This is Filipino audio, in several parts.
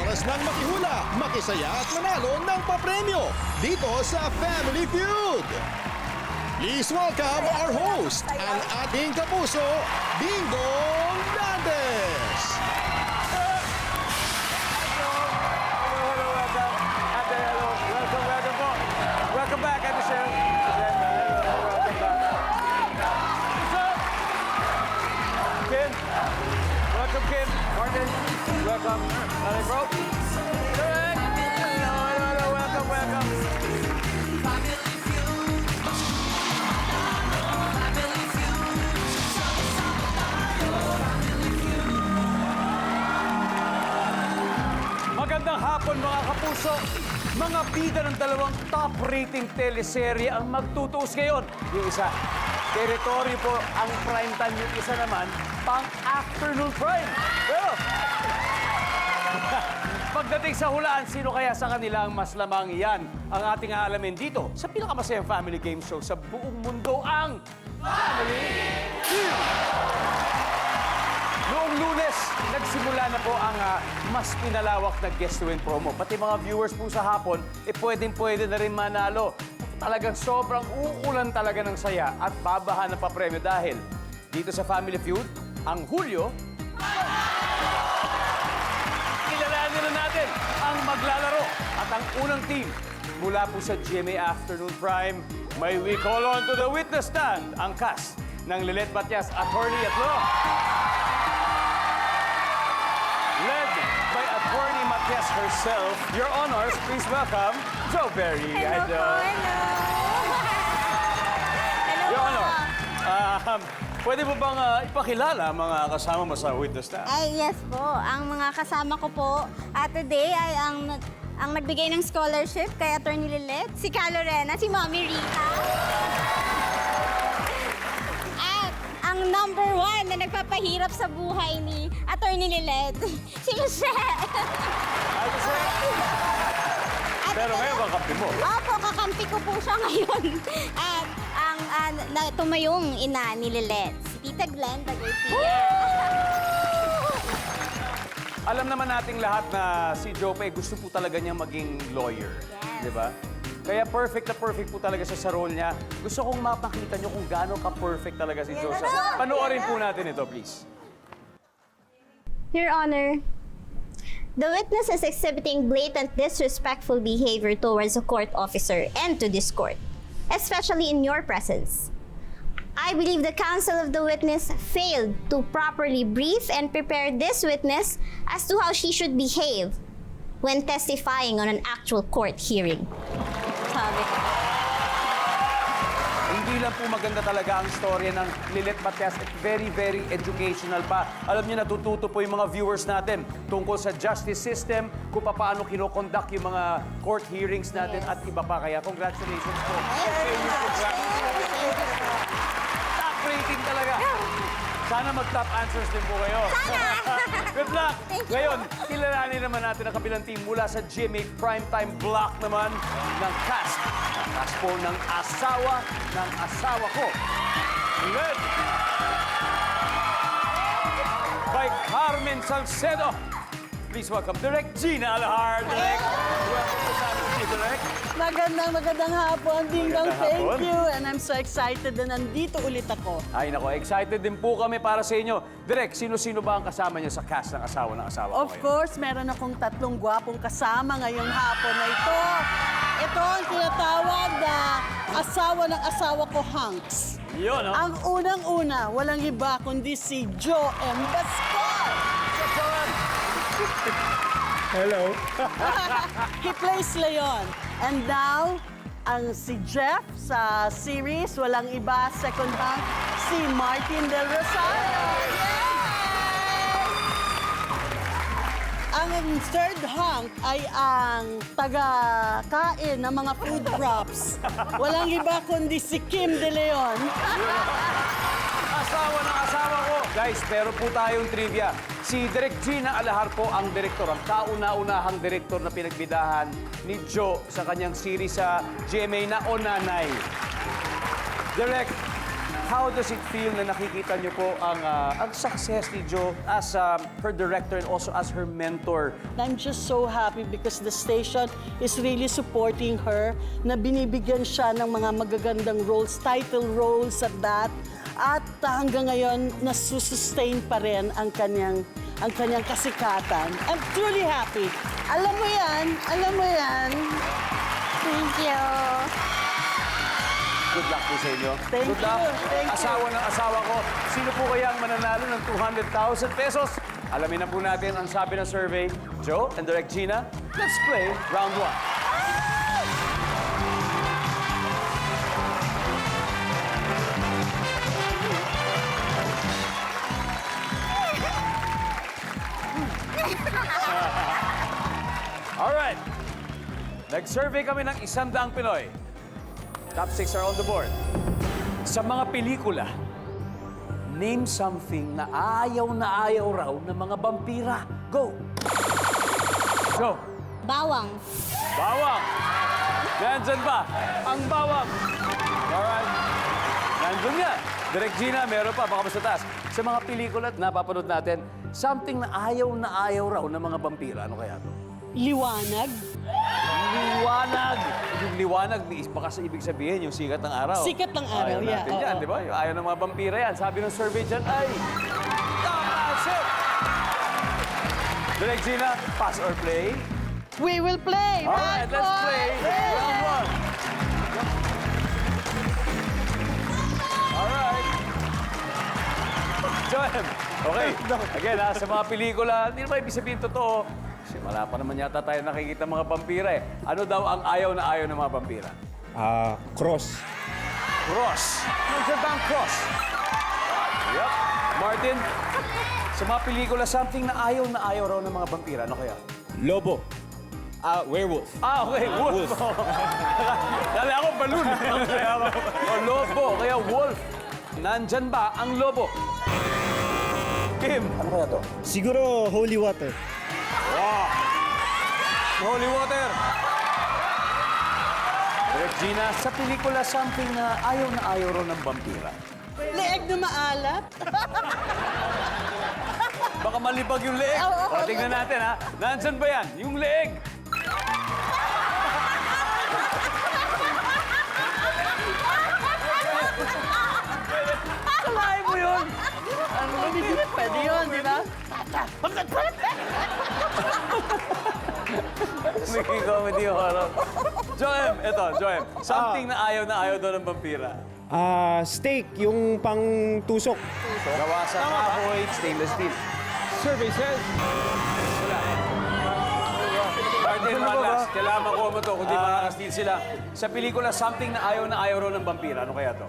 oras ng makihula, makisaya at manalo ng papremyo dito sa Family Feud. Please welcome our host, ang ating kapuso, Dingdong Dantes. Welcome back, Ate Shell. Welcome back. Kim. Welcome, Kim. Martin. Welcome. Hello, bro. Derek. Hello. Welcome. Magandang hapon, mga kapuso. Mga bida ng dalawang top-rating teleserye ang magtutuos ngayon. Yung isa, teritoryo po ang prime time. Yung isa naman, pang-afternoon prime. Pero, pagdating sa hulaan, sino kaya sa kanila ang mas lamang? Yan ang ating aalamin dito sa pinakamasayang family game show sa buong mundo, ang Family Feud. Noong Lunes, nagsimula na po ang mas pinalawak na guest to win promo. Pati mga viewers po sa hapon, pwedeng-pwede na rin manalo. Talagang sobrang uulan talaga ng saya at babahan ng papremyo dahil dito sa Family Feud, ang Hulyo, kilalanin na natin ang maglalaro at ang unang team mula po sa GMA Afternoon Prime. May we call on to the witness stand ang cast ng Lilet Matias, attorney at law. Led by Attorney Matias herself, Your Honors, please welcome Jo Berry. Hello. Your Honor, pwede mo bang ipakilala ang mga kasama mo sa witness stand? Ay, yes po. Ang mga kasama ko po today ay ang nagbigay ng scholarship kay Attorney Lilet, si Ka Lorena, si Mommy Rita. At ang number one na nagpapahirap sa buhay ni Attorney Lilet, si Michelle. Ay, kasi... Pero ngayon, kakampi mo. Opo, kakampi ko po siya ngayon. At ang tumayong ina ni Lilet, si Tita Glenda Garcia. Alam naman nating lahat na si Jope gusto po talaga niya maging lawyer. Yes. Di ba? Kaya perfect na perfect po talaga siya sa role niya. Gusto kong mapakita niyo kung gaano ka-perfect talaga si Jo. Panoorin po natin ito, please. Your Honor, the witness is exhibiting blatant disrespectful behavior towards a court officer and to this court, especially in your presence. I believe the counsel of the witness failed to properly brief and prepare this witness as to how she should behave when testifying on an actual court hearing. Sabi ko. Hindi lang po maganda talaga ang storya ng Lilet Matias at very, very educational pa. Alam niyo, natututo po yung mga viewers natin tungkol sa justice system, kung paano kinokonduct yung mga court hearings natin at iba pa. Kaya congratulations po. Top rating talaga. Sana mag-top answers din po kayo. Good luck! Ngayon, kilalanin naman natin ang kabilang team mula sa GMA Primetime Block naman ng cast. Ang cast po ng asawa ko. Led by Carmen Salcedo. Please welcome Direk Gina Alahar. Direk, welcome to Family, Direk. Magandang hapon, Dingdong. Magandang Thank hapon. you. And I'm so excited na nandito ulit ako. Ay nako, excited din po kami para sa inyo. Direk, sino-sino ba ang kasama niyo sa cast ng asawa ko Of course, meron akong tatlong gwapong kasama ngayong hapon na ito. Ito ang tinatawag na asawa ng asawa ko, Hanks. Yun, no? Ang unang-una, walang iba kundi si Joe M. Bascor. Hello. He plays Leon. And now, ang si Jeff sa series, walang iba, second hunk, si Martin Del Rosario. Yay! Ang third hunk ay ang taga-kain ng mga food props. Walang iba kundi si Kim De Leon. Asawa ng asawa ko. Guys, meron po tayong trivia. Si Direk Gina Alahar po ang direktor, ang kauna-unahang direktor na pinagbidahan ni Joe sa kanyang series sa GMA na O Nanay. Direk, How does it feel na nakikita niyo po ang success ni Jo as her director and also as her mentor? I'm just so happy because the station is really supporting her, na binibigyan siya ng mga magagandang roles, title roles at that. At hanggang ngayon, nasusustain pa rin ang kanyang kasikatan. I'm truly happy. Alam mo yan, alam mo yan. Thank you. Good luck po sa inyo. Thank Good luck. you, thank you. Asawa ng asawa ko. Sino po kaya ang mananalo ng 200,000 pesos? Alamin na po natin ang sabi ng survey. Joe and Direct Gina, let's play round 1. Alright. Nag-survey kami ng 100 Pinoy. Top 6 are on the board. Sa mga pelikula, name something na ayaw raw ng mga vampira. Go! Go! Bawang. Bawang! Nandyan ba? Ang bawang! Alright. Nandun nga. Direk Gina, meron pa. Baka mas sa taas. Sa mga pelikula na napapanood natin, something na ayaw raw ng mga vampira. Ano kaya to? Liwanag. Liwanag! Yung liwanag, baka sa ibig sabihin, yung sikat ng araw. Sikat ng araw, ayaw yeah, natin yan, oo. di ba? Yung ayaw ng mga vampira yan. Sabi ng survey dyan ay... Tama, shit! Direk Gina, pass or play? We will play. Alright, let's play round 1. Alright. Joem, okay. Again, sa mga pelikula, hindi naman ibig sabihin totoo. Kasi wala pa naman yata tayo nakikita mga vampira eh. Ano daw ang ayaw ng mga vampira? Cross. Cross. Nandiyan ba ang cross? Yup. Martin, sa mga pelikula, something na ayaw raw ng mga vampira. Ano kaya? Lobo. Werewolf. Okay, wolf. Dali ako, balloon. O, lobo, kaya wolf. Nandyan ba ang lobo? Kim, ano kaya to? Siguro holy water. Holy water. Direk Gina, sa pelikula, something na ayaw raw ng vampira. Leeg na maalat. Baka malibag yung leeg. O, tingnan natin, ha? Nandyan ba yan? Yung leeg. Kalahin mo yun. Pwede yun, di ba? Making comedy horror. Joem, eto, Joem. Something na ayaw daw ng vampira. Steak, yung pang tusok. Gawa sa kahoy, stainless steel. Survey says. Martin, one last. Kailangan makuha mo to, kundi makaka-steal sila. Sa pelikula, something na ayaw raw ng vampira. Ano kaya to?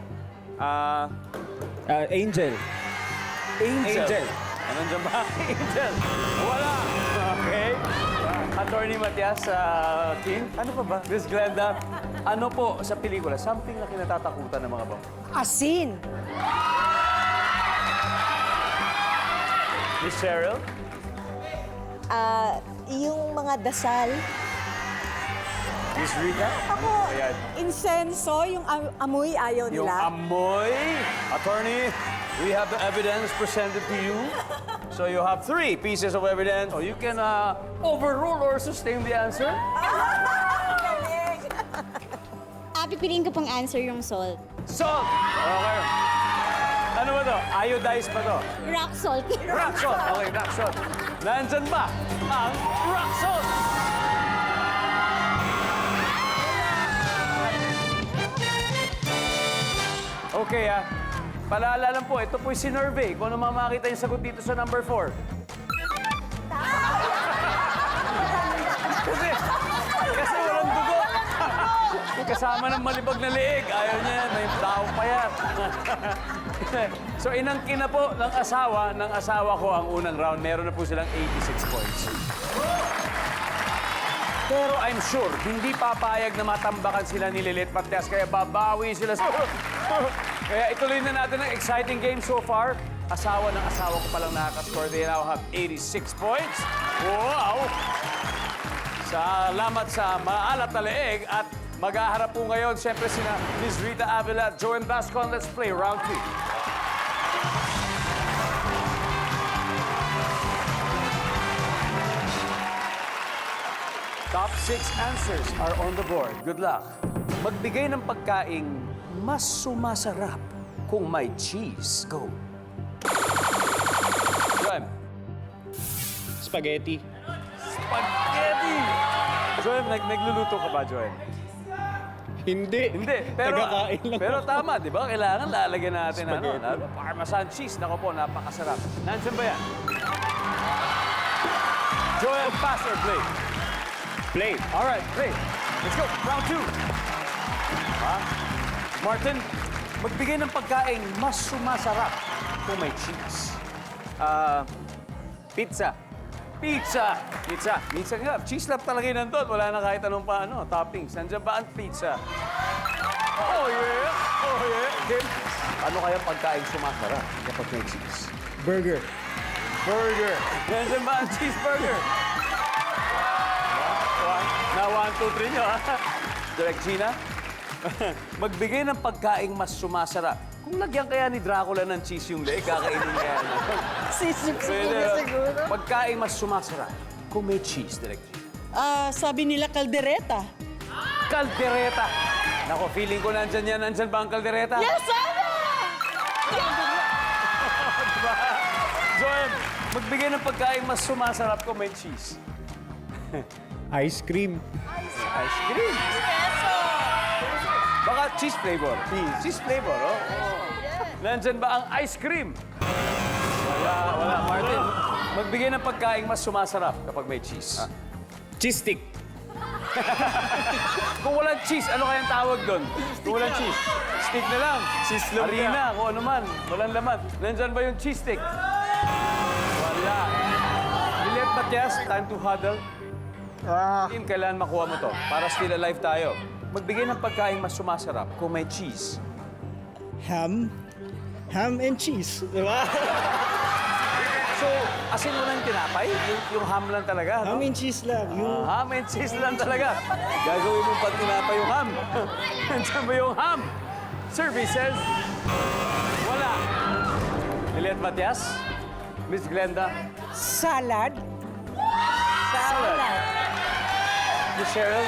Angel. Angel. Anong dyan ba? Angel. Wala. Okay. Attorney Matias, King. Ano pa ba? Miss Glenda, ano po sa pelikula, something na kinatatakutan ng mga vampira? Asin. Miss Cheryl? Yung mga dasal. Miss Rita? Ako, Ayan. insenso, yung amoy ayaw Yung nila. amoy. Attorney, we have the evidence presented to you. So you have 3 pieces of evidence. So you can overrule or sustain the answer. Pipiliin ko pang answer yung salt. Salt! Okay. Ano ba to? Iodized ba to? Rock salt. Rock salt. Okay, rock salt. Nandyan ba ang rock salt? Okay, Paalala lang po, ito po'y sinurvey. Kung ano makakita yung sagot dito sa number 4. Kasi walang dugo. Kasama ng malibag na leeg. Ayaw niya yan, may tao pa yan. So inangkin na po ng asawa ko ang unang round. Meron na po silang 86 points. Pero I'm sure, hindi papayag na matambakan sila ni Lilith Matias, kaya babawi sila sa... Kaya ituloy na natin ang exciting game so far. Asawa ko palang nakaka-score. They now have 86 points. Wow! Salamat sa maalat na leeg at Maghaharap po ngayon, siyempre sina Ms. Rita Avila at Joanne Bascon. Let's play round 2. Top 6 answers are on the board. Good luck. Magbigay ng pagkaing mas sumasarap kung may cheese. Go. Joanne. Spaghetti. Spaghetti! Joanne, nagluluto ka ba, Joanne? Hindi. Hindi, pero, Tagakain lang pero ako. tama, di ba? Kailangan lalagyan natin Spaghetti. lalo, Parmesan cheese. Nako po, napakasarap. Nandiyan ba yan? Joanne, pass or play? Play. All right, play. Let's go. Round 2. Martin, magbigay ng pagkain mas sumasarap kung may cheese. Pizza. Pizza. Pizza. Minsan nga, cheese lang talaga yun nandun. Wala na kahit anong toppings. Nandiyan ba ang pizza? Oh, yeah. Oh, yeah. Kim, ano kaya pagkain sumasarap kapag may cheese? Burger. Burger. Nandiyan ba ang cheeseburger? Na 1, 2, 3 nyo, ha? Direct Gina, magbigay ng pagkain mas sumasarap. Kung lagyan kaya ni Dracula ng cheese yung leeg, kakainin kaya na. Sisip-sipin na siguro. Pagkain mas sumasarap kung may cheese, Direct Gina. Sabi nila kaldereta. Caldereta. Nako, feeling ko nandyan yan. Nandyan ba ang caldereta? Yes, sana! Diba? Joanne, magbigay ng pagkain mas sumasarap kung may cheese. Ice cream. Ice cream. Baka cheese flavor. Cheese flavor, oh. Nandyan ba ang ice cream? Wala, Martin. Magbigay ng pagkain mas sumasarap kapag may cheese. Cheese stick. Kung walang cheese, ano kayang tawag doon? Kung walang cheese, stick na lang. Cheese lumpiang. Harina, kung ano man. Walang laman. Nandyan ba yung cheese stick? Wala. Lilet Matias, time to huddle. Team, kailangan makuha mo to. Para still alive tayo. Magbigay ng pagkain mas sumasarap kung may cheese. Ham. Ham and cheese. Diba? So, asin mo ng tinapay? Yung ham lang talaga, no? Ham and cheese lang. Yung Ham and cheese lang talaga. Gagawin mo pag tinapay yung ham. Nandiyan ba yung ham? Services? Wala. Lilian Matias? Miss Glenda? Salad. Salad. Miss Cheryl?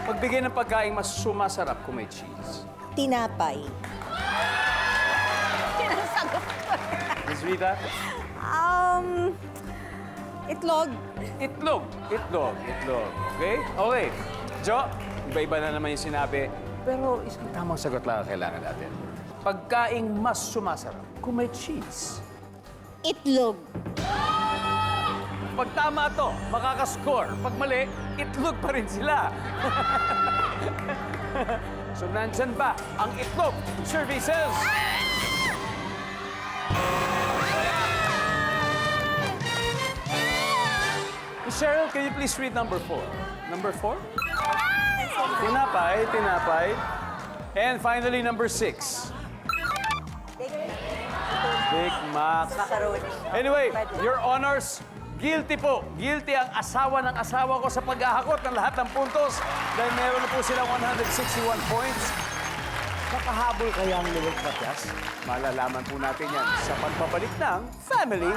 Magbigay ng pagkain mas sumasarap kung may cheese. Tinapay. Miss Rita? Itlog. Itlog. Itlog. Itlog. Okay? Okay. Jo, iba-iba na naman yung sinabi. Pero isang tamang sagot lang ang kailangan natin. Pagkaing mas sumasarap kung may cheese. Itlog. Pag tama to, makakascore. Pag mali, itlog pa rin sila. So, nandyan ba ang itlog? Services! Miss Cheryl, can you please read number 4? Number 4? Tinapay, tinapay. And finally, number 6. Big Mac. Anyway, your honors, guilty po. Guilty ang asawa ng asawa ko sa paghahakot ng lahat ng puntos dahil meron na po silang 161 points. Nakahabol kaya ang Liwag Matias? Malalaman po natin yan sa pagbabalik ng Family.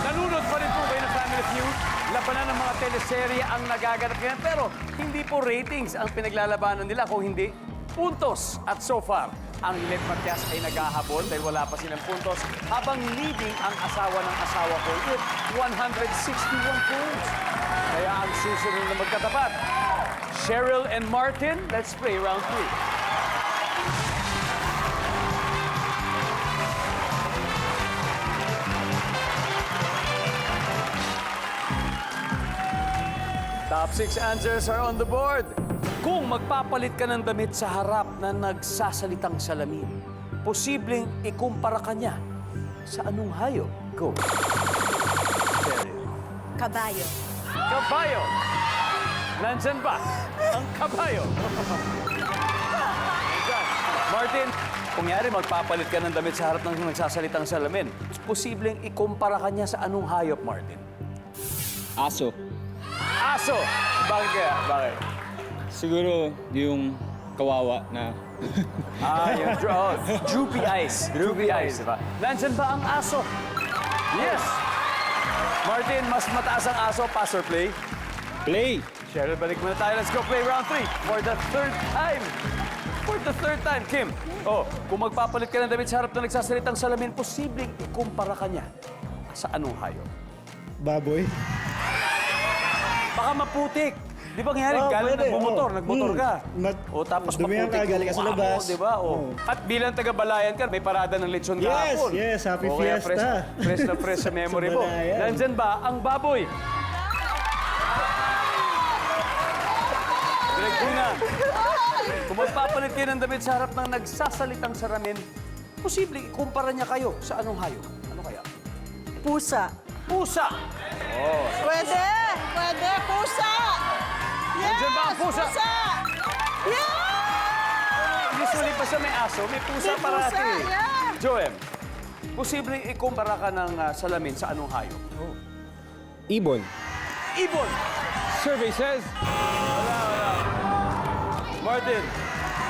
Nanonood pa rin po kayo ng Family Feud. Labanan ng mga teleserye ang nagaganap ngayon. Pero hindi po ratings ang pinaglalabanan nila kung hindi puntos. At so far, ang Lilet Matias ay naghahabol dahil wala pa silang puntos habang leading ang asawa ng asawa ko with 161 points. Kaya ang susunod na magkatapat, Cheryl and Martin, let's play round 3. Top 6 answers are on the board. Kung magpapalit ka ng damit sa harap na nagsasalitang salamin, posibleng ikumpara ka niya sa anong hayop? Go. Cheryl. Kabayo. Kabayo. Nandyan ba ang kabayo? Nandyan. Martin, kunyari magpapalit ka ng damit sa harap ng nagsasalitang salamin, posibleng ikumpara ka niya sa anong hayop, Martin? aso. Aso. Bakit kaya? Bakit? Siguro yung kawawa na Yung droopy eyes. Droopy eyes, diba? Nandyan ba ang aso? Yes! Martin, mas mataas ang aso, pass or play? play. Cheryl, balik muna tayo. Let's go play round 3 for the third time. For the third time, Kim. Kung magpapalit ka ng damit sa harap na nagsasalitang salamin, posibleng ikumpara ka niya sa anong hayop? Baboy. Baka maputik. Di ba nangyari? Galing pwede, nagmotor ka. Tapos Dumihan ka, maputik galing ka sa yung labas. amo, di ba? At bilang taga-balayan ka, may parada ng lechon kahapon. Yes, happy Kaya fiesta. Fresh na fresh sa memory mo. Balayan. Nandyan ba ang baboy? Regina, kung magpapalit kayo ng damit sa harap ng nagsasalitang salamin, posibleng ikumpara niya kayo sa anong hayop? Ano kaya? Pusa. Pusa! Pwede! Pwede! Pusa! Yes! Nandiyan ba ang pusa? Yeah! Usually pa siya may aso, may pusa May parati. pusa, yeah. Joem, posibleng ikumpara ka ng salamin sa anong hayop? Ibon. Ibon! Survey says. Martin,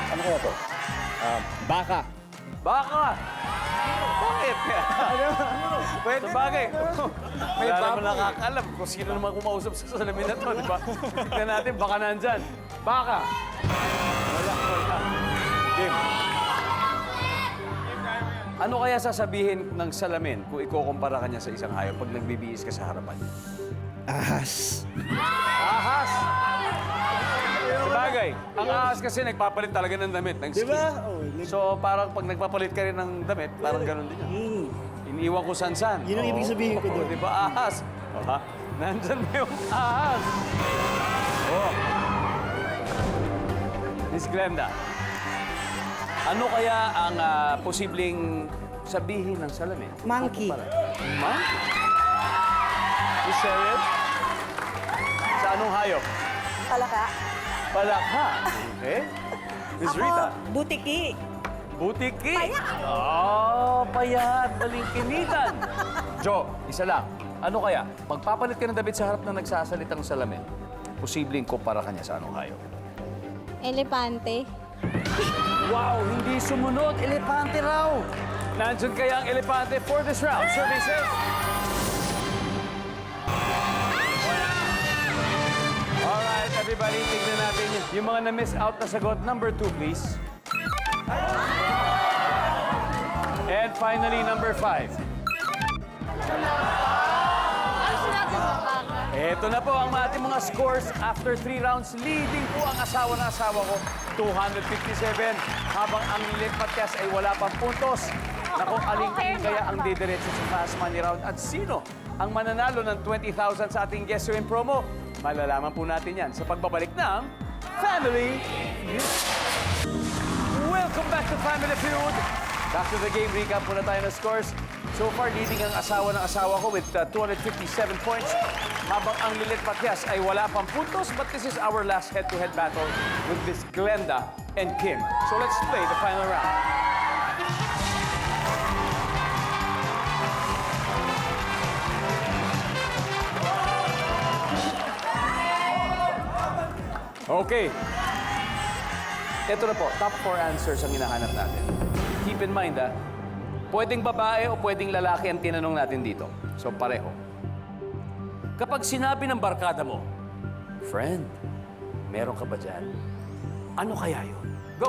ano kaya to? Baka. Baka! Bakit? Pwede bagay. May wala naman nakakalam kung sino naman kumausap sa salamin na to, di ba? Tignan natin, baka nandyan. Baka! Wala. Game. Ano kaya sasabihin ng salamin kung ikukumpara ka niya sa isang hayop pag nagbibihis ka sa harapan? Ahas. Ahas! Sabagay, ang ahas kasi nagpapalit talaga ng damit, ng skin. Diba? So parang pag nagpapalit ka rin ng damit, parang ganun din yan. Iniiwan ko san-san. Yun ang ibig sabihin ko doon. Di ba ahas? Ha? Nandyan ba yung ahas? Miss Glenda, ano kaya ang posibleng sabihin ng salamin? Monkey. Monkey? Miss Cheryl? Sa anong hayop? Palaka. Palakha. Okay. Miss Rita? Butiki. Butiki. Payat. Payat. Balingkinitan. Jo, isa lang. Ano kaya? Magpapalit ka ng damit sa harap na nagsasalitang salamin. Posibleng kumpara ka niya sa anong hayop? Elepante. Wow, hindi sumunod. Elepante raw. Nandyan kaya ang elepante for this round. Services. Alright, everybody, tignan natin yung mga na-miss out na sagot. Number 2, please. And finally, number 5. Ito na po ang ating mga scores after 3 rounds. Leading po ang asawa na asawa ko, 257. Habang ang Lilit Matias ay wala pang puntos. Naku, aling kaya ang didiretso sa Fast Money Round. At sino ang mananalo ng 20,000 sa ating Guess Who in promo? Malalaman po natin yan sa pagbabalik ng Family Feud. Welcome back to Family Feud. Back to the game, recap muna tayo ng scores. So far, leading ang asawa ng asawa ko with 257 points. Habang ang Lilit Matias ay wala pang puntos. But this is our last head-to-head battle with Miss Glenda and Kim. So let's play the final round. Okay. Ito na po, top 4 answers ang hinahanap natin. Keep in mind, pwedeng babae o pwedeng lalaki ang tinanong natin dito. So, pareho. Kapag sinabi ng barkada mo, friend, meron ka ba dyan? Ano kaya yun? Go!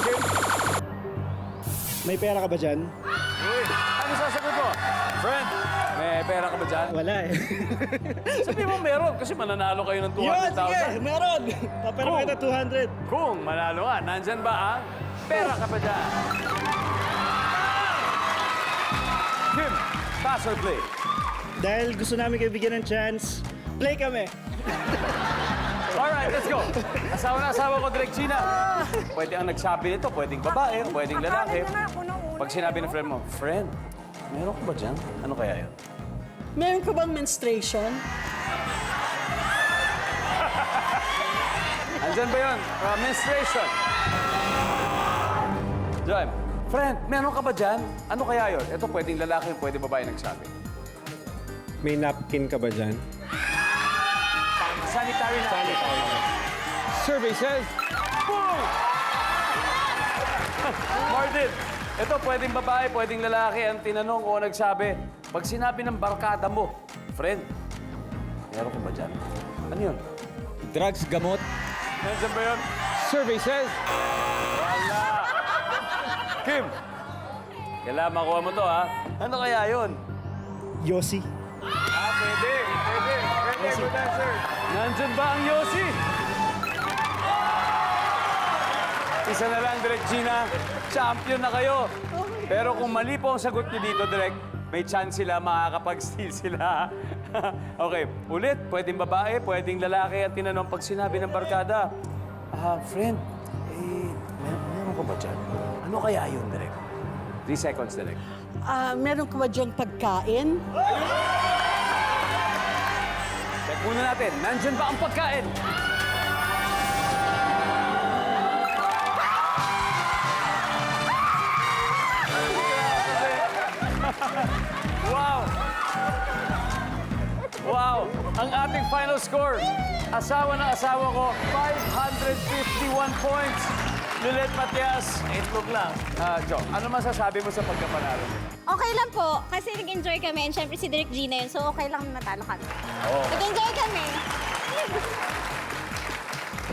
Kim? May pera ka ba dyan? Uy, ano sasagot mo? Friend, may pera ka ba dyan? Wala eh. Sabi mo meron kasi mananalo kayo ng 200,000. Yun, sige, meron. Papera mo kita 200. Kung manalo ka, nandyan ba ang pera ka pa dyan? Kim, pass or play? Dahil gusto namin kayo bigyan ng chance, play kami. Alright, let's go. Asawa na asawa ko, Direk Gina. Pwede ang nagsabi nito, pwedeng babae, pwedeng lalaki. Pag sinabi ng friend mo, friend, meron ka ba dyan? Ano kaya yun? Meron ka bang menstruation? Andyan ba yun? Menstruation. Joy, friend, meron ka ba dyan? Ano kaya yun? Ito pwedeng lalaki, pwedeng babae nagsabi. May napkin ka ba dyan? Sanitary napkin. Survey says, boom! Martin, ito pwedeng babae, pwedeng lalaki. Ang tinanong o nagsabi, pag sinabi ng barkada mo, friend, meron ko ba dyan? Ano yun? Drugs, gamot. Nandiyan ba yun? Survey says, wala. Kim, kailangan makuha mo to, ha? Ano kaya yun? Yossi. Pwede. Good answer. Nandyan ba ang Yossi? Isa na lang, Direk Gina. Champion na kayo. Pero kung mali po ang sagot niyo dito, Direk, may chance sila, makakapag-steal sila. Okay, ulit. Pwedeng babae, pwedeng lalaki. Ang tinanong pag sinabi ng barkada, friend, meron ko ba dyan? Ano kaya yun, Direk? 3 seconds, Direk. Meron ka ba diyang pagkain? Check muna natin. Nandyan ba ang pagkain? Wow! Wow! Ang ating final score, asawa ng asawa ko, 551 points. Lilet Matias, itlog lang. Jo, ano masasabi mo sa pagkapanalo? Okay lang po, kasi nag-enjoy kami. And syempre si Direk Gina yun, so okay lang natalo kami. Oo. Nag-enjoy kami.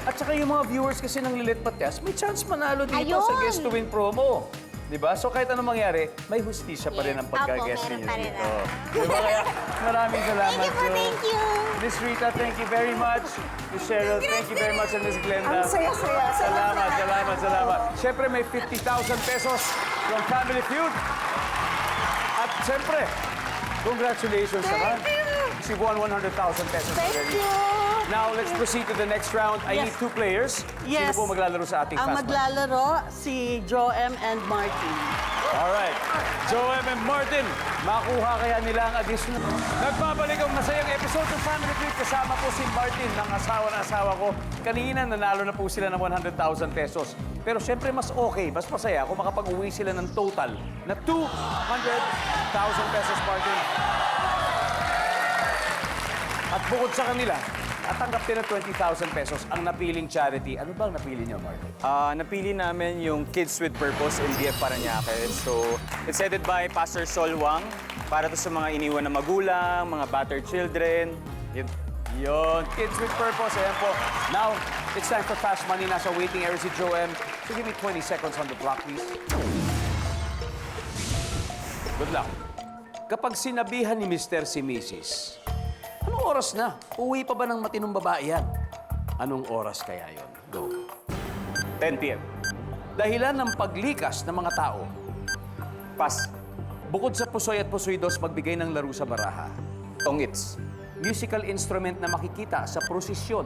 At saka yung mga viewers kasi ng Lilet Matias, may chance manalo dito Ayun. sa Guest to Win promo. Diba? So kahit anong mangyari, may hustisya pa rin ang Yes. pagka-guest Apo, ninyo meron pa rin dito. Diba? Kaya maraming salamat, Thank you po, Jo. thank you. Miss Rita, thank you very much. Miss Cheryl, thank you very much. And Miss Glenda. Ang saya-saya. Salamat. Siyempre, may 50,000 pesos from Family Feud. At siyempre, congratulations naman. She won 100,000 pesos already. Now, let's proceed to the next round. I need 2 players. Yes. Sino po maglalaro sa ating Ang Fast Money? maglalaro, si Joem and Martin. Alright. Joem and Martin, makuha kaya nila ang additional. Nagbabalik ang masayang episode ng Family Feud. Kasama po si Martin, ng asawa ko. Kanina, nanalo na po sila ng 100,000 pesos. Pero syempre, mas okay, mas masaya kung makapag-uwi sila ng total na 200,000 pesos, Martin. At bukod sa kanila, natanggap din ng 20,000 pesos ang napiling charity. Ano ba ang napili niyo, Martin? Napili namin yung Kids with Purpose in BF Parañaque. So, it's headed by Pastor Sol Wang para to sa mga iniwan na magulang, mga battered children. Yun, Kids with Purpose. Ayan po. Now, it's time for Fast Money. Nasa waiting area si Joem. So give me 20 seconds on the clock, please. Good luck. Kapag sinabihan ni Mr. si Mrs., anong oras na? Uwi pa ba ng matinong babae yan? Anong oras kaya yon? Go. 10 p.m. Dahilan ng paglikas ng mga tao. Pass. Bukod sa pusoy at pusoy dos, magbigay ng laro sa baraha. Tongits. Musical instrument na makikita sa prosesyon.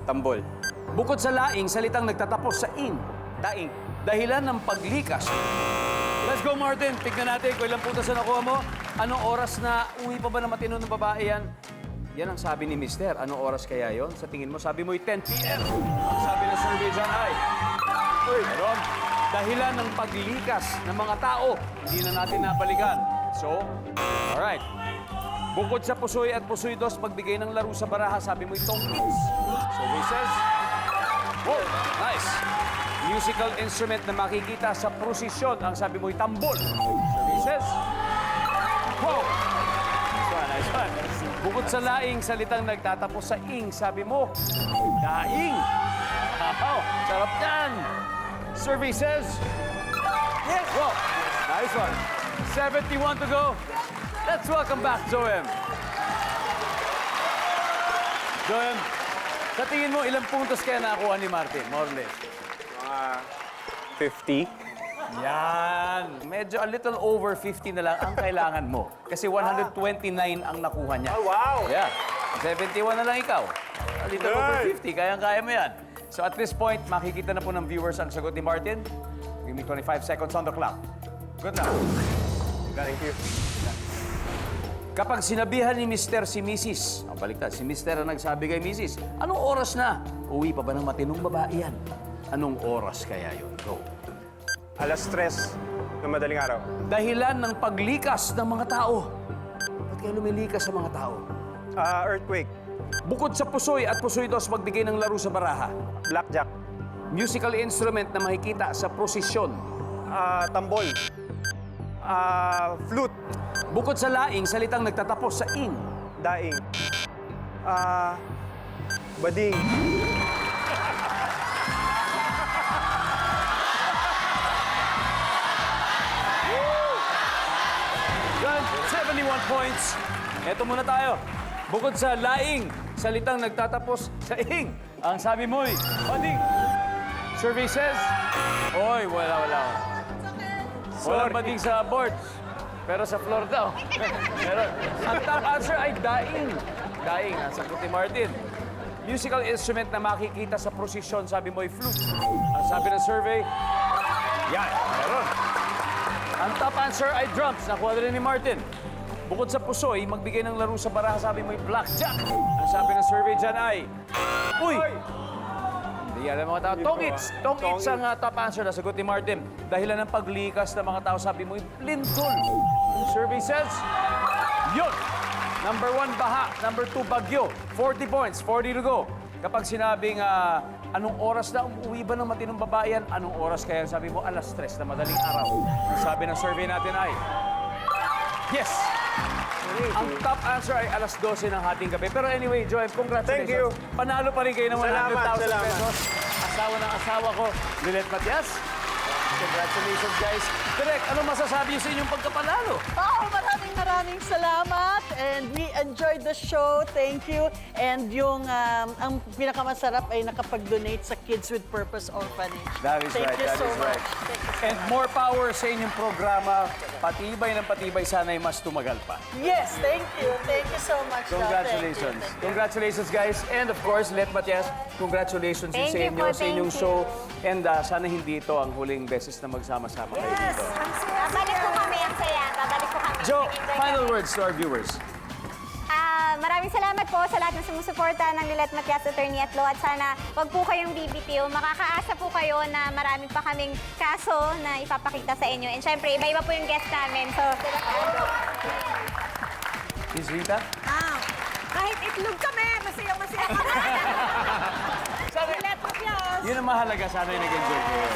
Tambol. Bukod sa laing, salitang nagtatapos sa ing. Daing. Dahilan ng paglikas. Let's go, Martin. Tignan natin kung ilang putas na nakuha mo. Anong oras na uwi pa ba na matino ng babae yan? Yan ang sabi ni Mister. Anong oras kaya yon? Sa tingin mo, sabi mo'y 10 p.m. Ang sabi ng survey dyan ay... Meron. Dahilan ng paglikas ng mga tao. Hindi na natin nabalikan. So, alright. Bukod sa pusoy at pusoy dos, pagbigay ng laro sa baraha, sabi mo'y tongkits. Survey says... Whoa, nice. Musical instrument na makikita sa prosesyon. Ang sabi mo'y tambol. Survey says... Whoa! Nice one. Bukod sa laing, salitang nagtatapos sa ing, sabi mo, daing. Wow, sarap yan. Survey says... Yes! Wow, nice one. 71 to go. Let's welcome back, Joem. Joem, sa tingin mo, ilang puntos kaya nakakuha ni Martin? More or less. 50. Yan. Medyo a little over 50 na lang ang kailangan mo. Kasi 129 ang nakuha niya. Oh, wow. Yeah. 71 na lang ikaw. A little over 50. Kayang-kaya mo yan. So at this point, makikita na po ng viewers ang sagot ni Martin. Give me 25 seconds on the clock. Good luck. Thank you. Kapag sinabihan ni Mr. si Mrs., baliktad, si Mr. ang nagsabi kay Mrs., anong oras na? Uwi pa ba ng matinong babae yan? Anong oras kaya yun? Go. Alas 3 ng madaling araw. Dahilan ng paglikas ng mga tao. Ba't kayo lumilikas sa mga tao? Earthquake. Bukod sa pusoy at pusoy dos, magbigay ng laro sa baraha. Blackjack. Musical instrument na makikita sa prosesyon. Tambol. Flute. Bukod sa laing, salitang nagtatapos sa ing. Daing. Bading. Yan, 71 points. Eto muna tayo. Bukod sa laing, salitang nagtatapos sa ing. Ang sabi mo'y, bading. Survey says, oy, wala. Walang bading sa board. Pero sa floor daw. Meron. Ang top answer ay daing. Daing, nasa Kuti Martin. Musical instrument na makikita sa prosesyon, sabi mo'y flute. Ang sabi ng survey, yan, meron. Ang top answer ay drums, nakuha rin ni Martin. Bukod sa pusoy, magbigay ng laro sa baraha, sabi mo'y blackjack. Ang sabi ng survey dyan ay, uy! Hindi yan ang mga tao. Tongits! Tongits ang top answer na sagot ni Martin. Dahilan ng paglikas ng mga tao, sabi mo'y lindol. The survey says, yun! Number 1, baha. Number 2, bagyo. 40 points, 40 to go. Kapag sinabing, anong oras na umuwi ba ng matinong babae yan? Anong oras kaya? Sabi mo, alas 3 na madaling araw. Ang sabi ng survey natin ay, yes! Ang top answer ay alas 12 ng hating gabi. Pero anyway, Joel, congratulations. Thank you. Panalo pa rin kayo ng 100,000 Salamat. pesos. Asawa ng asawa ko, Lilet Matias. Congratulations, guys. Direk, ano masasabi sa inyong pagkapanalo? Oh, maraming salamat. And we enjoyed the show. Thank you. And yung ang pinakamasarap ay nakapag-donate sa Kids with Purpose Orphanage. That is Thank right, you that so is much. right. Thank you. And more power sa inyong programa. Patibay ng patibay, sana'y mas tumagal pa. Yes, thank you. Thank you so much. Doc. Congratulations. Thank you. Congratulations, guys. And of course, Let Matias, congratulations din Thank sa you inyo, po, sa inyong thank show. And sana hindi ito ang huling beses na magsama-sama kayo dito. Babalik po kami, ang saya. Babalik po kami. Joe, Nag-enjoy final kami. words to our viewers. Maraming salamat po sa lahat ng sumusuporta ng Lilet Matias Attorney at Law. At sana wag po kayong bibitiw. Makakaasa po kayo na marami pa kaming kaso na ipapakita sa inyo. And syempre, iba-iba po yung guest namin. So, Miss Rita? Kahit itlog kami, masaya-masaya kami. Sana, Lilet Matias. yun ang mahalaga. Sana yung nag-enjoy kayo.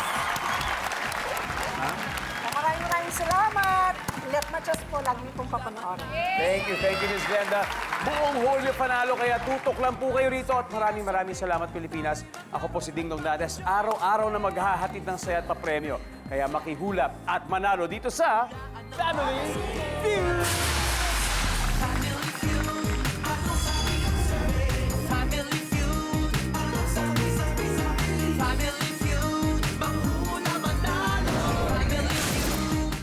Maraming salamat. Lilet Matias po, lagi niyo pong papanoorin. Thank you, Miss Glenda. Buong Hulyo panalo, kaya tutok lang po kayo rito at maraming salamat, Pilipinas. Ako po si Ding Dong Dantes, araw-araw na maghahatid ng saya at papremyo. Kaya makihulap at manalo dito sa Family Feud!